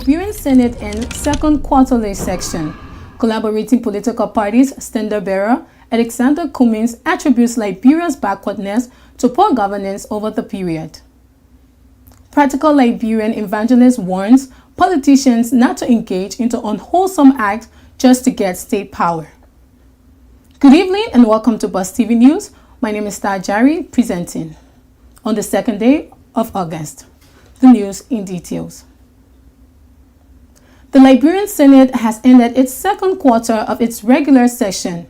Liberian Senate in second quarterly section. Collaborating political parties, standard-bearer Alexander Cummings attributes Liberia's backwardness to poor governance over the period. Practical Liberian evangelist warns politicians not to engage into unwholesome acts just to get state power. Good evening and welcome to Buzz TV News. My name is Star Jari, presenting. On the second day of August, the news in details. The Liberian Senate has ended its second quarter of its regular session.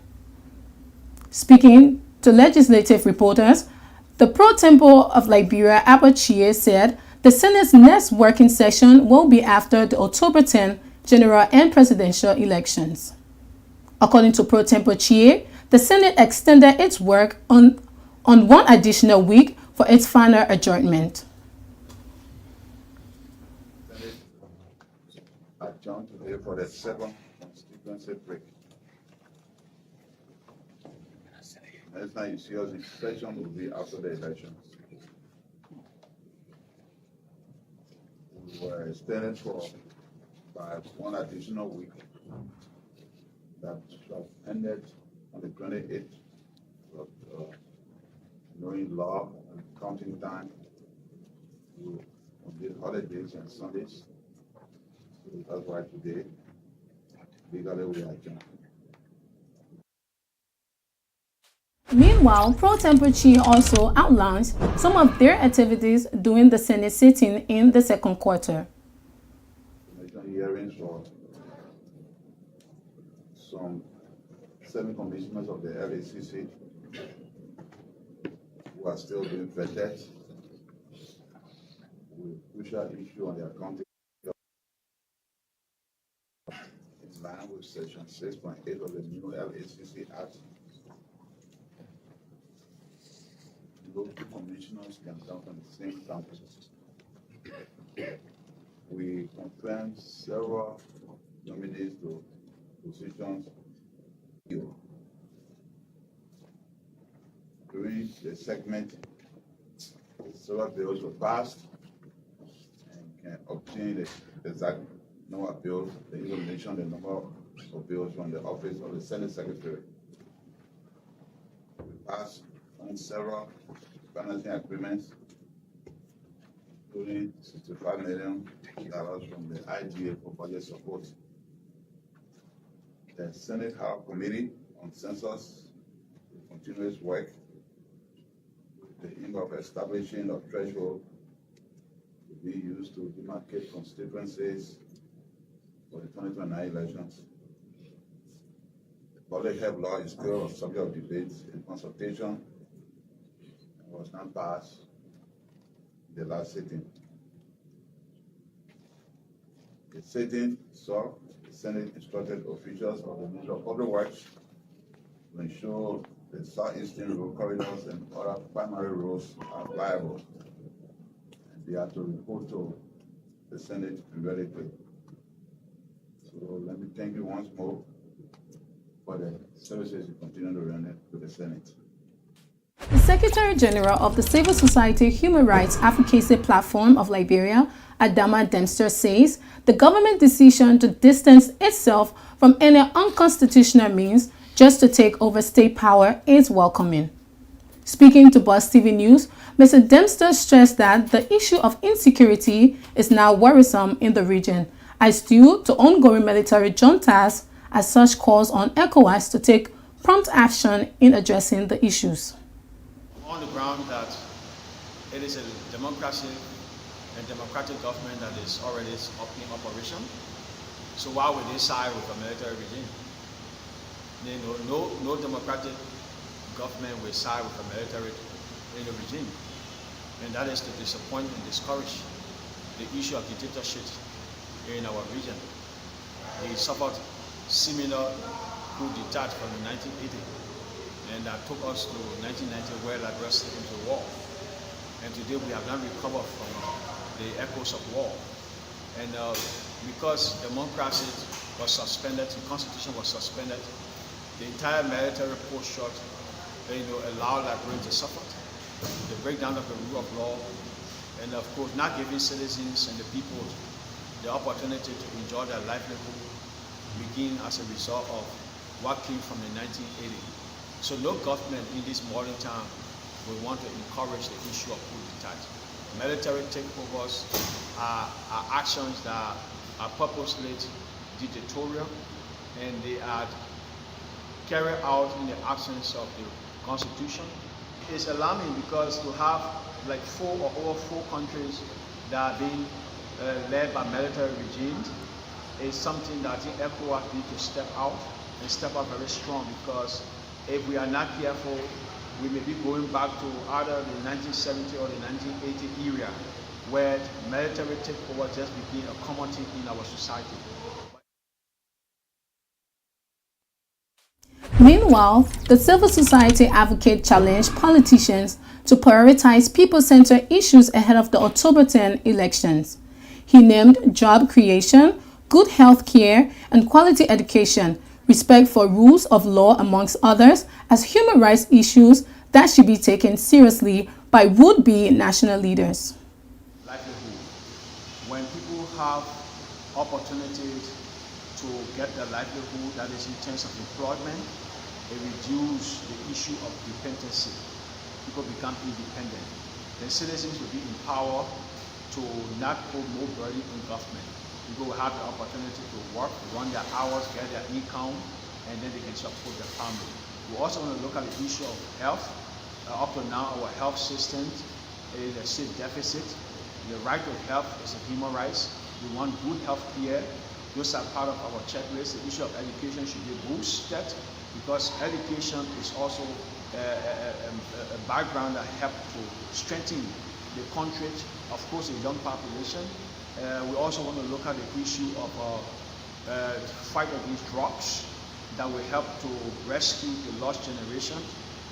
Speaking to legislative reporters, the pro-tempore of Liberia, Abachie, said the Senate's next working session will be after the October 10 general and presidential elections. According to pro-tempore Chie, the Senate extended its work on one additional week for its final adjournment. Adjourned today for the second constituency break. Next time you see us in session will be after the elections. We were extended by one additional week that was ended on the 28th of knowing law and counting time on the holidays and Sundays. So that's why today, legally we are adjourned. Meanwhile, pro-tempore Chie also outlines some of their activities during the Senate sitting in the second quarter. Hearings for some 7 commissioners of the LACC who are still being vetted with crucial issue on their accounting in line with Section 6.8 of the new LACC Act. Local commissioners can come from the same campuses. We confirmed several nominees to positions. During the segment, several bills were passed and can obtain the exact number of bills, the information, the number of bills from the office of the Senate Secretary. We passed on several financing agreements, including $65 million from the IGA for budget support. The Senate House Committee on Census will continue its work with the aim of establishing a threshold to be used to demarcate constituencies for the 2029 elections. The public health law is still a subject of debate and consultation and was not passed in the last sitting. The sitting saw the Senate instructed officials of the Ministry of Public Works to ensure the southeastern road corridors and other primary roads are viable. And they are to report to the Senate periodically. So let me thank you once more for the services you continue to render to the Senate. The Secretary General of the Civil Society Human Rights Advocacy Platform of Liberia, Adama Dempster, says the government decision to distance itself from any unconstitutional means just to take over state power is welcoming. Speaking to Buzz TV News, Mr. Dempster stressed that the issue of insecurity is now worrisome in the region, as due to ongoing military juntas, as such calls on ECOWAS to take prompt action in addressing the issues. On the ground that it is a democracy and democratic government that is already in operation. So why would they side with a military regime? No democratic government will side with a military regime. And that is to disappoint and discourage the issue of dictatorship in our region. We suffered similar coup d'etat from the 1980, and that took us to 1990 where Liberia slipped into war. And today we have not recovered from the echoes of war. And because democracy was suspended, the constitution was suspended, the entire military posture allowed Liberia to suffer. The breakdown of the rule of law, and of course not giving citizens and the people the opportunity to enjoy their livelihood begin as a result of what came from the 1980s. So no government in this modern time will want to encourage the issue of coup d'etat. Military takeovers are actions that are purposely dictatorial, and they are carried out in the absence of the constitution. It's alarming because to have like 4 or over 4 countries that are being led by military regimes is something that I think ECOWAS need to step out and step out very strong, because if we are not careful, we may be going back to either the 1970 or the 1980 era, where military takeover just became a common thing in our society. Meanwhile, the civil society advocate challenged politicians to prioritize people-centered issues ahead of the October 10 elections. He named job creation, good health care, and quality education, respect for rules of law, amongst others, as human rights issues that should be taken seriously by would-be national leaders. Livelihood. When people have opportunities to get their livelihood, that is in terms of employment, it reduces the issue of dependency. People become independent. Then citizens will be empowered to not put more burden on government. People will have the opportunity to work, run their hours, get their income, and then they can support their family. We also want to look at the issue of health. Up to now, our health system is a state deficit. The right to health is a human right. We want good health care. Those are part of our checklist. The issue of education should be boosted, because education is also a background that helps to strengthen the country, of course, the young population. We also want to look at the issue of fight against drugs that will help to rescue the lost generation.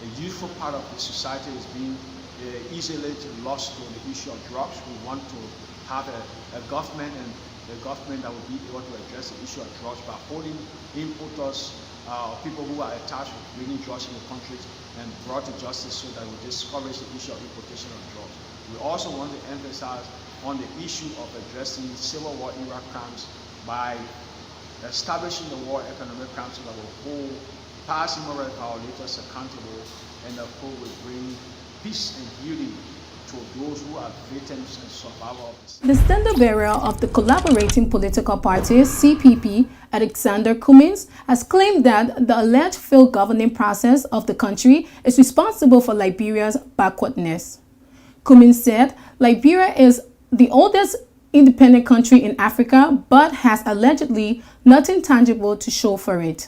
The youthful part of the society is being easily lost to the issue of drugs. We want to have a government, and the government that will be able to address the issue of drugs by holding importers, people who are attached with bringing drugs in the country, and brought to justice so that we discourage the issue of importation of drugs. We also want to emphasize on the issue of addressing Civil War era crimes by establishing the War Economic Council that will hold past human rights violators accountable, and of course will bring peace and healing to those who are victims and survivors. The standard bearer of the collaborating political party, CPP, Alexander Cummins, has claimed that the alleged failed governing process of the country is responsible for Liberia's backwardness. Cummins said Liberia is the oldest independent country in Africa, but has allegedly nothing tangible to show for it.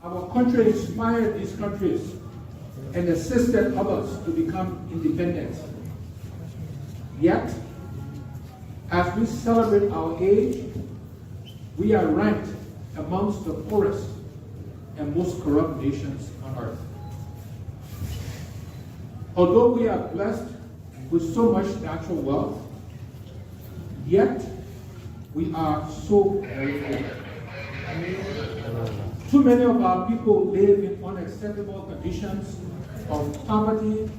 Our country inspired these countries and assisted others to become independent. Yet, as we celebrate our age, we are ranked amongst the poorest and most corrupt nations on earth. Although we are blessed with so much natural wealth, yet we are so very poor. Too many of our people live in unacceptable conditions of poverty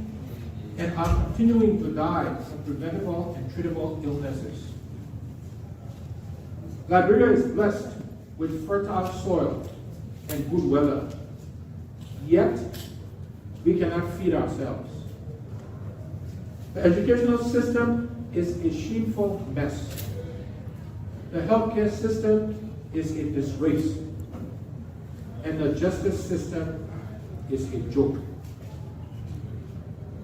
and are continuing to die from preventable and treatable illnesses. Liberia is blessed with fertile soil and good weather, yet we cannot feed ourselves. The educational system is a shameful mess. The healthcare system is a disgrace, and the justice system is a joke.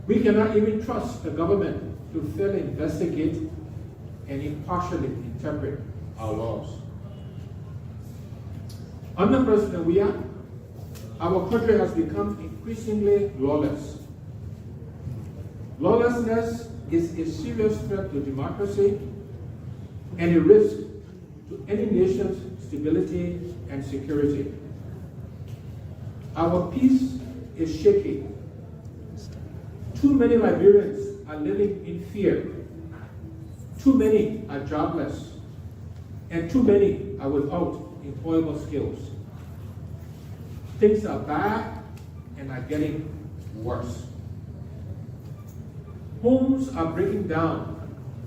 We cannot even trust the government to fairly investigate and impartially interpret our laws. Under President Weah, our country has become increasingly lawless. Lawlessness is a serious threat to democracy and a risk to any nation's stability and security. Our peace is shaky. Too many Liberians are living in fear. Too many are jobless. And too many are without employable skills. Things are bad and are getting worse. Homes are breaking down,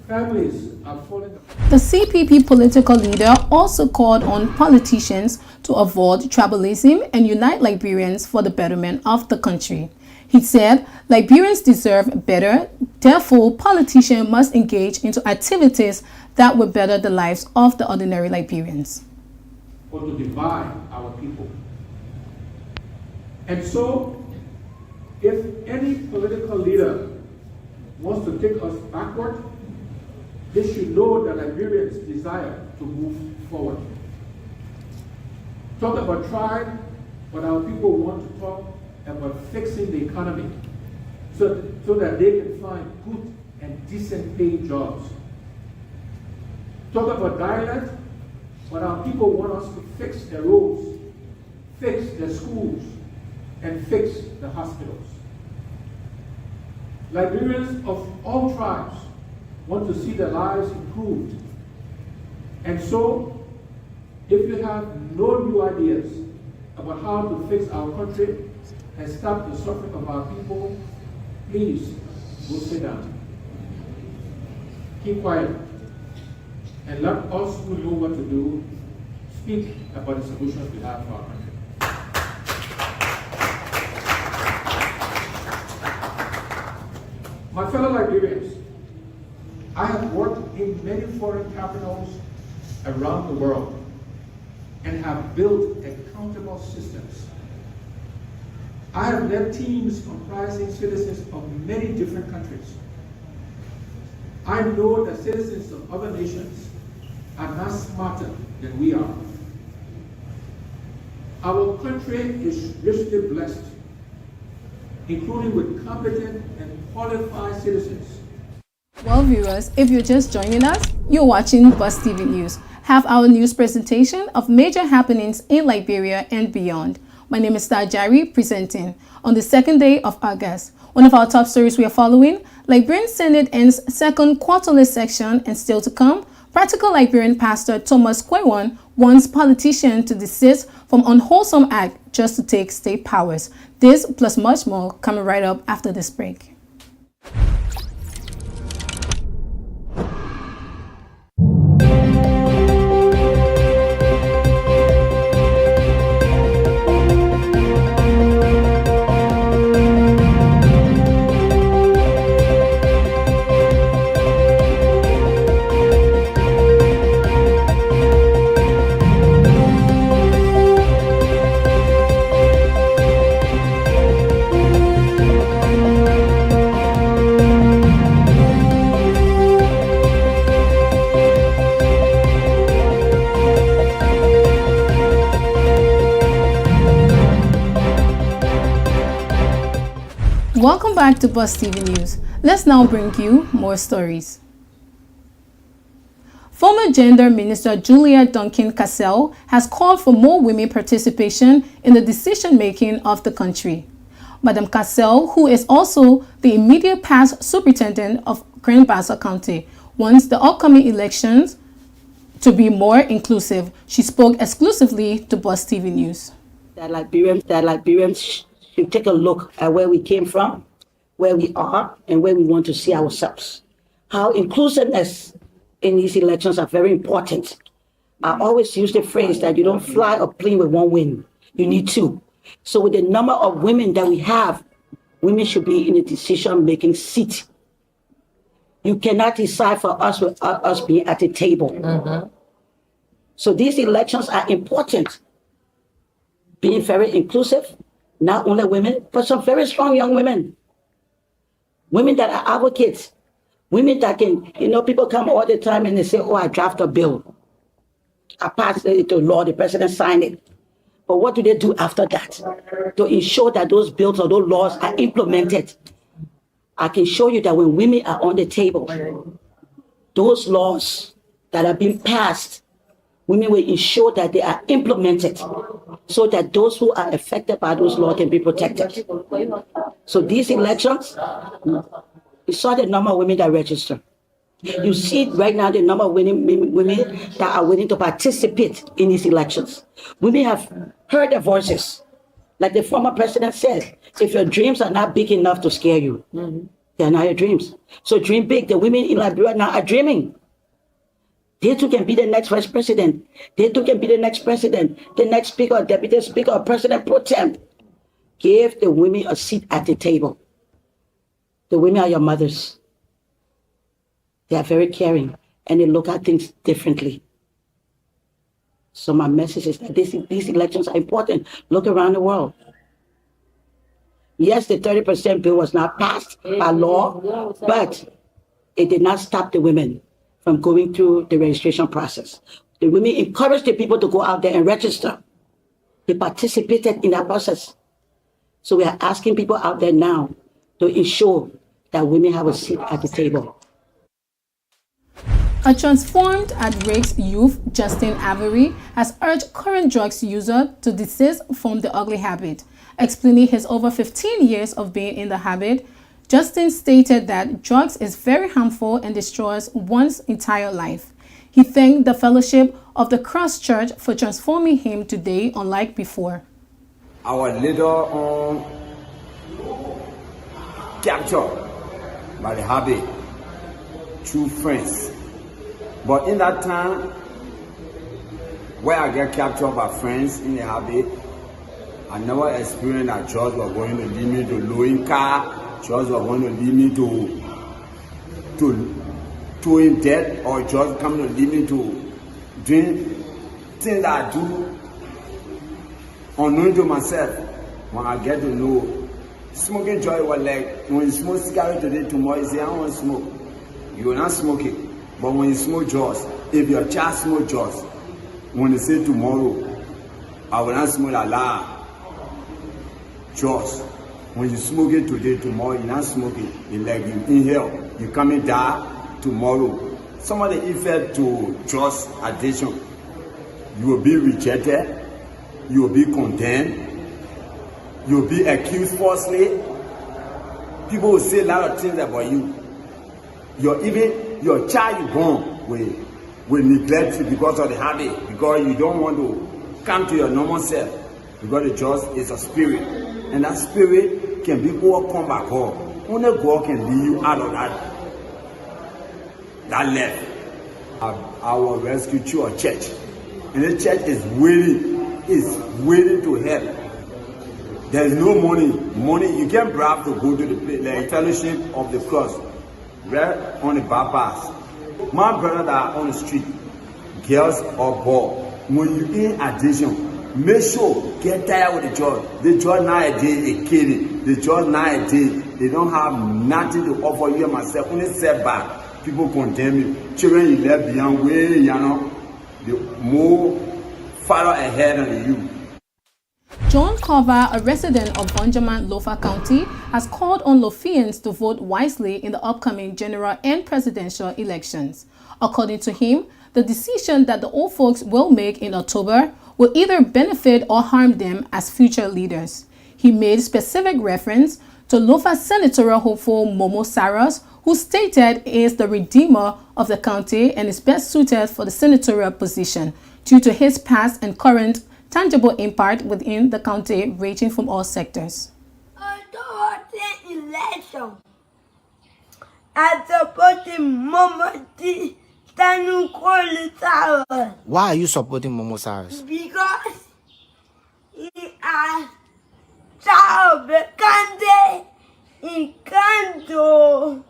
Families are falling apart. The CPP political leader also called on politicians to avoid tribalism and unite Liberians for the betterment of the country. He said Liberians deserve better, therefore politicians must engage into activities that will better the lives of the ordinary Liberians. Or to divide our people. And so, if any political leader wants to take us backward, they should know that Liberians desire to move forward. Talk about tribe, but our people want to talk about fixing the economy so that they can find good and decent paying jobs. Talk about dialect, but our people want us to fix their roads, fix their schools, and fix the hospitals. Liberians of all tribes want to see their lives improved. And so, if you have no new ideas about how to fix our country and stop the suffering of our people, please go sit down. Keep quiet. And let us who know what to do speak about the solutions we have for our country. My fellow Liberians, I have worked in many foreign capitals around the world and have built accountable systems. I have led teams comprising citizens of many different countries. I know that citizens of other nations are not smarter than we are. Our country is richly blessed, including with competent and qualified citizens. Well, viewers, if you're just joining us, you're watching Buzz TV News. Have our news presentation of major happenings in Liberia and beyond. My name is Tajari, presenting. On the second day of August, one of our top stories we are following, Liberian Senate ends second quarterly session, and still to come, practical Liberian pastor Thomas Kwewon wants politicians to desist from unwholesome act just to take state powers. This plus much more coming right up after this break. Welcome back to Buzz TV News. Let's now bring you more stories. Former Gender Minister Julia Duncan Cassell has called for more women participation in the decision-making of the country. Madam Cassell, who is also the immediate past superintendent of Grand Bassa County, wants the upcoming elections to be more inclusive. She spoke exclusively to Buzz TV News. That Liberians should take a look at where we came from, where we are, and where we want to see ourselves. How inclusiveness in these elections are very important. I always use the phrase that you don't fly a plane with one wing, you need two. So with the number of women that we have, women should be in a decision-making seat. You cannot decide for us without us being at the table. Mm-hmm. So these elections are important. Being very inclusive, not only women, but some very strong young women. Women that are advocates. Women that can, people come all the time and they say, oh, I draft a bill. I passed it to law, the president signed it. But what do they do after that? To ensure that those bills or those laws are implemented. I can show you that when women are on the table, those laws that are being passed, women will ensure that they are implemented so that those who are affected by those laws can be protected. So these elections, you saw the number of women that register. You see right now the number of women that are willing to participate in these elections. Women have heard their voices. Like the former president said, if your dreams are not big enough to scare you, They are not your dreams. So dream big. The women in Liberia now are dreaming. They too can be the next vice president. They too can be the next president, the next speaker, deputy speaker, or president pro tem. Give the women a seat at the table. The women are your mothers. They are very caring and they look at things differently. So my message is that these elections are important. Look around the world. Yes, the 30% bill was not passed by law, but it did not stop the women from going through the registration process. The women encouraged the people to go out there and register. They participated in that process. So we are asking people out there now to ensure that women have a seat at the table. A transformed at-risk youth, Justin Avery, has urged current drugs users to desist from the ugly habit. Explaining his over 15 years of being in the habit, Justin stated that drugs is very harmful and destroys one's entire life. He thanked the fellowship of the Cross Church for transforming him today unlike before. Our leader captured by the habit, true friends. But in that time, where I get captured by friends in the habit, I never experienced that church was going to lead me to lowing car, church was going to lead me to in debt, or church coming to lead me to drink things that I do unknown to myself. When I get to know, smoking joy was like, when you smoke cigarette today, tomorrow you say, I don't want to smoke. You will not smoke it. But when you smoke jaws, if your child smoke jaws, when they say tomorrow, I will not smoke a lot. Jaws. When you smoke it today, tomorrow you not smoke it. It's like you inhale, you come and die tomorrow. Some of the effect to jaws addiction, you will be rejected, you will be condemned, you will be accused falsely. People will say a lot of things about you. Your child you born will neglect you because of the habit, because you don't want to come to your normal self, because the trust is a spirit, and that spirit can be overcome by God. Only God can lead you out of that left. I will rescue you a church, and the church is waiting to help. There is no money. You can't bribe to go to the fellowship of the cross. Right on the bypass. My brother that are on the street, girls or boys, when you in addiction, make sure get tired with the judge. The judge nowadays is killing. The judge nowadays, they don't have nothing to offer you and myself. Only setback. People condemn you. Children you left behind way, the more farther ahead than you. John Carver, a resident of Bunjaman, Lofa County, has called on Lofians to vote wisely in the upcoming general and presidential elections. According to him, the decision that the old folks will make in October will either benefit or harm them as future leaders. He made specific reference to Lofa senatorial hopeful Momo Saros, who stated he is the redeemer of the county and is best suited for the senatorial position due to his past and current tangible impact within the county ranging from all sectors. Election, I supported Mama T. Why are you supporting Momo Saros? Because he has solved the country. He can't do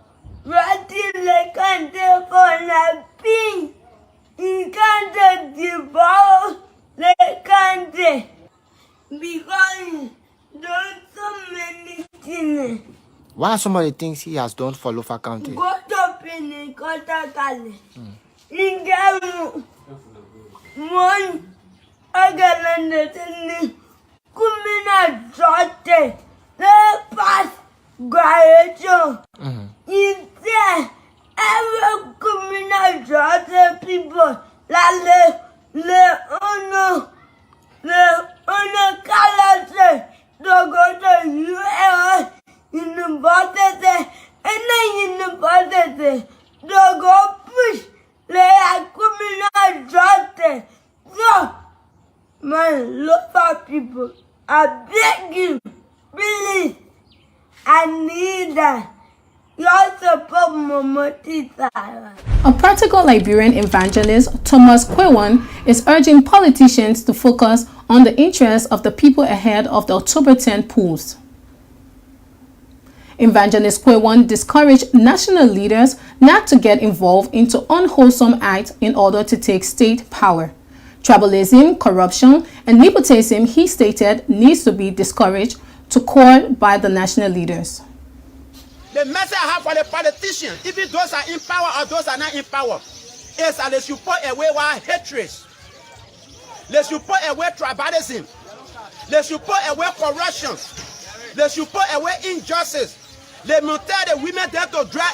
the country for nothing. He can't devour the country because there's so many things. What are some of the things he has done for Lofa County? Got up in the Kotakalle. In Gamu. One organization. Kumina Jote. The past graduation. Is there ever Kumina Jote people that le calase to go to US university and then university to go push the criminal justice. So, my local people, I beg you, please, I need that. Your support Momo Tisa. A practical Liberian evangelist, Thomas Kwewon, is urging politicians to focus on the interests of the people ahead of the October 10 polls. Evangelist Kwewon discouraged national leaders not to get involved into unwholesome acts in order to take state power. Tribalism, corruption, and nepotism, he stated, needs to be discouraged to court by the national leaders. The message I have for the politicians, even those are in power or those are not in power, is that they should put away hatred. They should put away tribalism. They should put away corruption. They should put away injustice. They must tell the women there to dry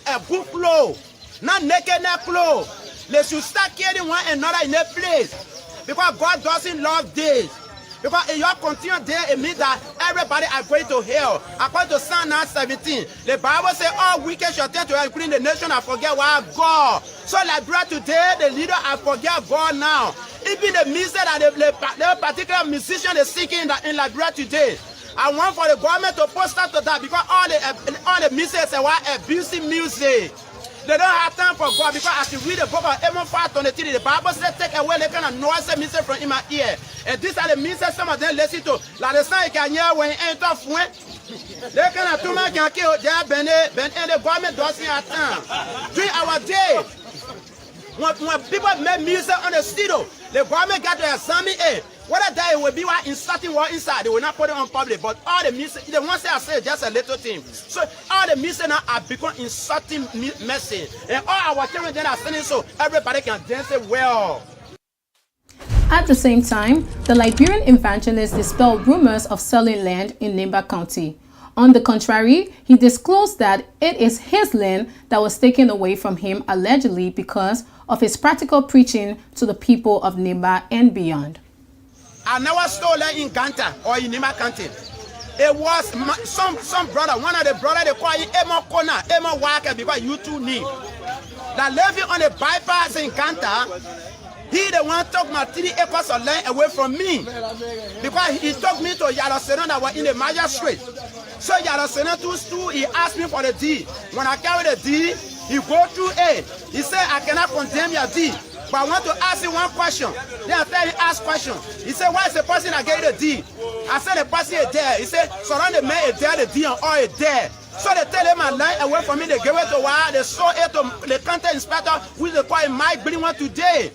a good flow, not naked, not clothes. They should start killing one another in a place, because God doesn't love this. Because if you continue there, it means that everybody are going to hell. According to Psalm 17, the Bible says all wicked shall turn to hell, including the nation and forget God. So Liberia today, the leader have forget God now. Even the music that the particular musician is seeking in Liberia today, I want for the government to post up to that, because all the music say what abusing music. They don't have time for God, because as you read the book of Amos 5:23, the Bible says take away the kind of noise music from in my ear. And these are the music some of them listen to. Like the song you can hear when you enter when they kind of too much can kill their ben and the government doesn't have time. During our day, when people make music on the studio, the government got to examine it. Whether that will be inserting what inside, they will not put it on public. But all the music, the ones that I say just a little thing. So all the music now have become inserting message. And all our children then are singing so everybody can dance it well. At the same time, the Liberian evangelist dispelled rumors of selling land in Nimba County. On the contrary, he disclosed that it is his land that was taken away from him allegedly because of his practical preaching to the people of Nimba and beyond. I never stole land in Ganta or in Nimba County. It was some brother, one of the brothers, they call him Emo Kona, Emo Walker, because you two need. That living on the bypass in Ganta, he the one took my 3 acres of land away from me. Because he took me to Yarosena that was in the magistrate. So Yarosena too, he asked me for the deed. When I carry the deed, he go through it. He said, I cannot condemn your deed. But I want to ask you one question. Then I tell him, ask question. He said, why is the person that gave the deed? I said, the person is there. He said, surround the man is there, the deed and all is there. So they tell him my line away from me, they gave it to why they sold it to the county inspector, which they call him Mike Billy one today.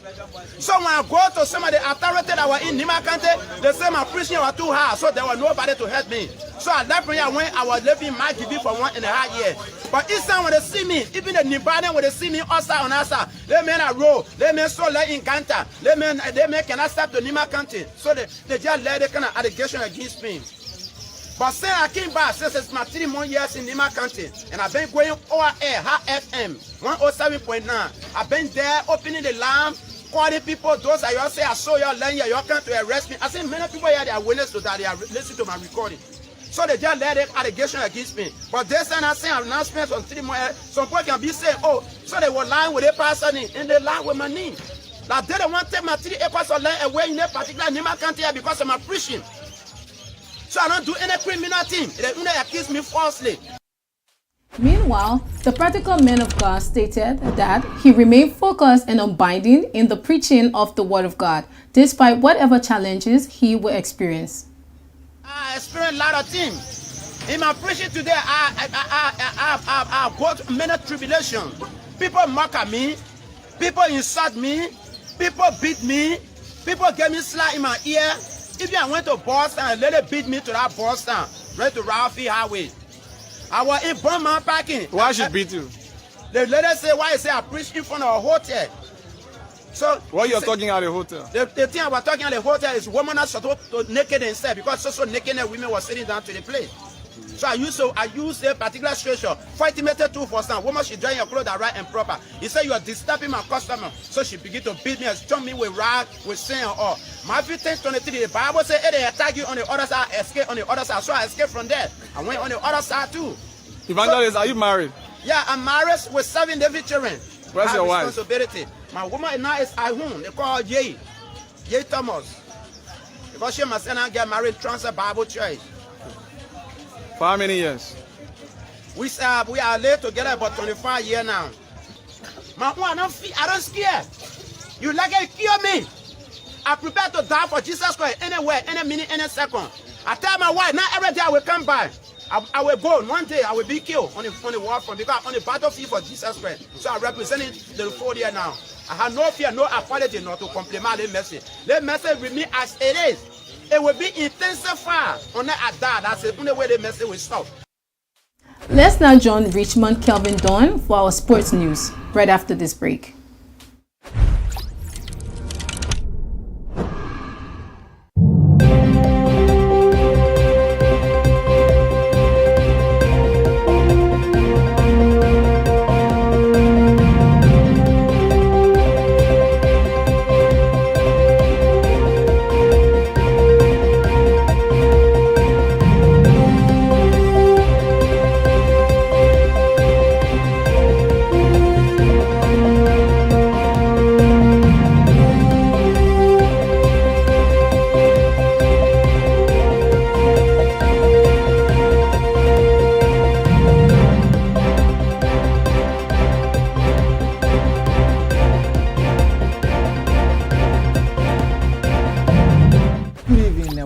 So when I go to some of the authorities that were in Nimba County, they say my preaching was too hard, so there was nobody to help me. So I left me, I was living my giving for 1.5 years. But each time when they see me, even the Nimbadian when they see me outside on outside, they men are roll, they men so late in Ganta, they men cannot stop to Nimba County. So they just lay the kind of allegation against me. But since I came back, since it's my 3 more years in Nimba County, and I've been going over air, FM, 107.9. I've been there opening the lamp, calling people, those that you say, I saw your land here, you come to arrest me. I see many people here, they are witness to that, they are listening to my recording. So they just let the allegation against me. But they say I say announcements on 3 more years, some people can be saying, oh, so they were lying with a person and they lie with my name. Like they don't want to take my 3 acres of land away in a particular Nimba County here because of my preaching. So I don't do any criminal thing. They only accuse me falsely. Meanwhile, the practical man of God stated that he remained focused and unbinding in the preaching of the word of God, despite whatever challenges he would experience. I experienced a lot of things. In my preaching today, I go through many tribulations. People mock at me. People insult me. People beat me. People gave me slap in my ear. Even I went to Boston and let it beat me to that Boston, right to Ralphie Highway. I was in Burma parking. Why should beat you? The lady say, why you say I preach in front of a hotel? So what you're talking at the hotel? The thing I was talking at the hotel is women are supposed to naked inside because so naked and women were sitting down to the place. So I use a particular scripture. 5 Timothy 2:4. Woman should dry your clothes right and proper. He said you are disturbing my customer. So she began to beat me and stomp me with rag, with sin and all. Matthew 10:23, the Bible said, hey, they attack you on the other side, escape on the other side. So I escaped from there. I went on the other side too. Evangelist, are you married? Yeah, I'm married with 7 David children. Where's your wife? Responsibility. My woman now is Ahun. They call her Jay Thomas. Because she must not get married, transfer Bible Church. For how many years? We are laid together about 25 years now. My I don't scare. You like it, kill me. I prepare to die for Jesus Christ anywhere, any minute, any second. I tell my wife, not every day I will come by. I will go. One day I will be killed on the war front because on the battlefield for Jesus Christ. So I represent the 4 year now. I have no fear, no apology, not to compliment the message. The message with me as it is. It will be intensified on that I die. That's the only way the message will stop. Let's now join Richmond Kelvin Dawn for our sports news right after this break.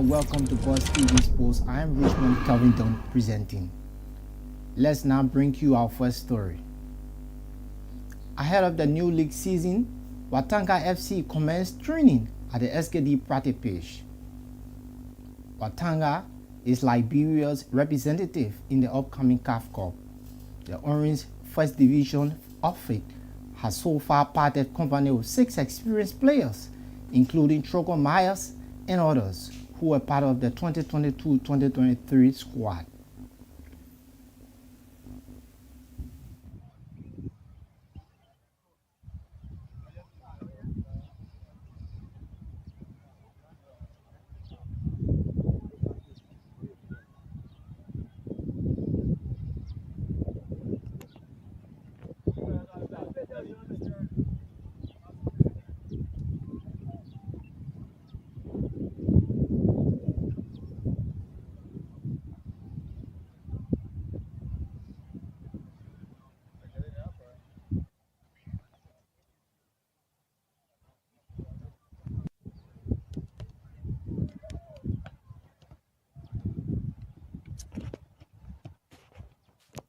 Welcome to Boss TV Sports. I am Richmond Kelvin Dawn presenting. Let's now bring you our first story. Ahead of the new league season, Watanga FC commenced training at the SKD practice pitch. Watanga is Liberia's representative in the upcoming CAF Cup. The Orange First Division outfit has so far parted company with 6 experienced players, including Troco Myers and others who were part of the 2022-2023 squad.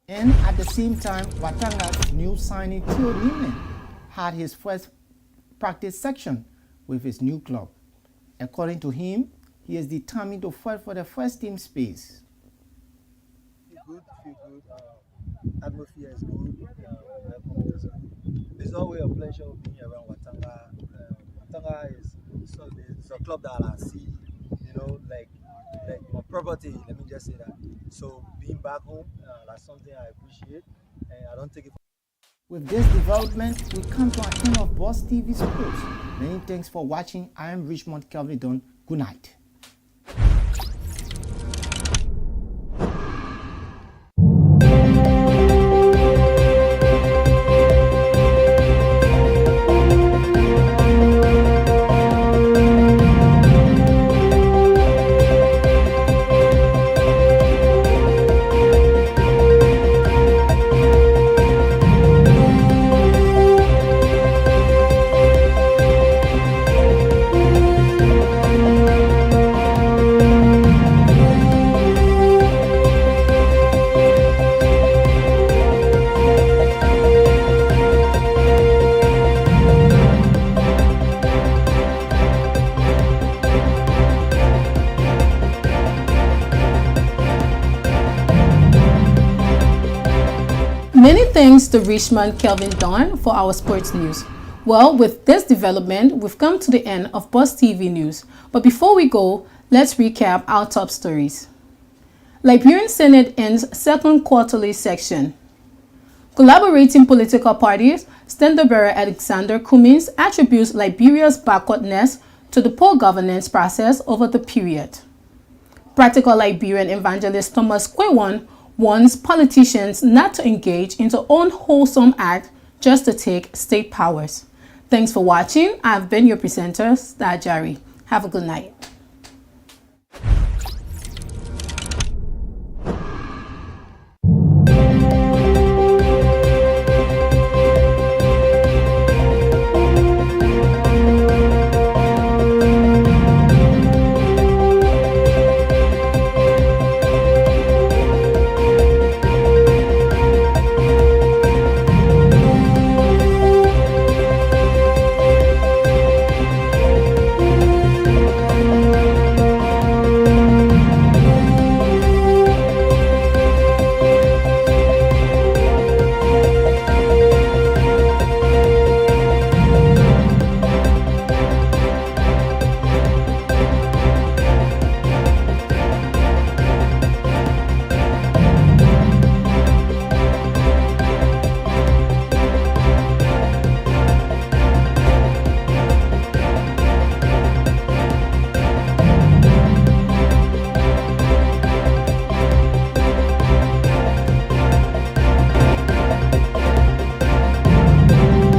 And at the same time, Watanga's new signing Theo Newman had his first practice section with his new club. According to him, he is determined to fight for the first team space. Feel good. Atmosphere is good. Is good. It's always a pleasure being around Watanga. Watanga is a club that I see, like my property. Let me just say that. So being back home, that's something I appreciate, and I don't take it. With this development, we come to an end of Boss TV Sports. Many thanks for watching. I am Richmond Kelvin Dawn. Good night. Many thanks to Richmond Kelvin Dawn for our sports news. Well, with this development, we've come to the end of Boss TV News. But before we go, let's recap our top stories. Liberian Senate ends second quarterly section. Collaborating political parties, Standard-Bearer Alexander Cummins attributes Liberia's backwardness to the poor governance process over the period. Practical Liberian evangelist Thomas Kwewon warns politicians not to engage into unwholesome act just to take state powers. Thanks for watching. I've been your presenter, Star Jari. Have a good night.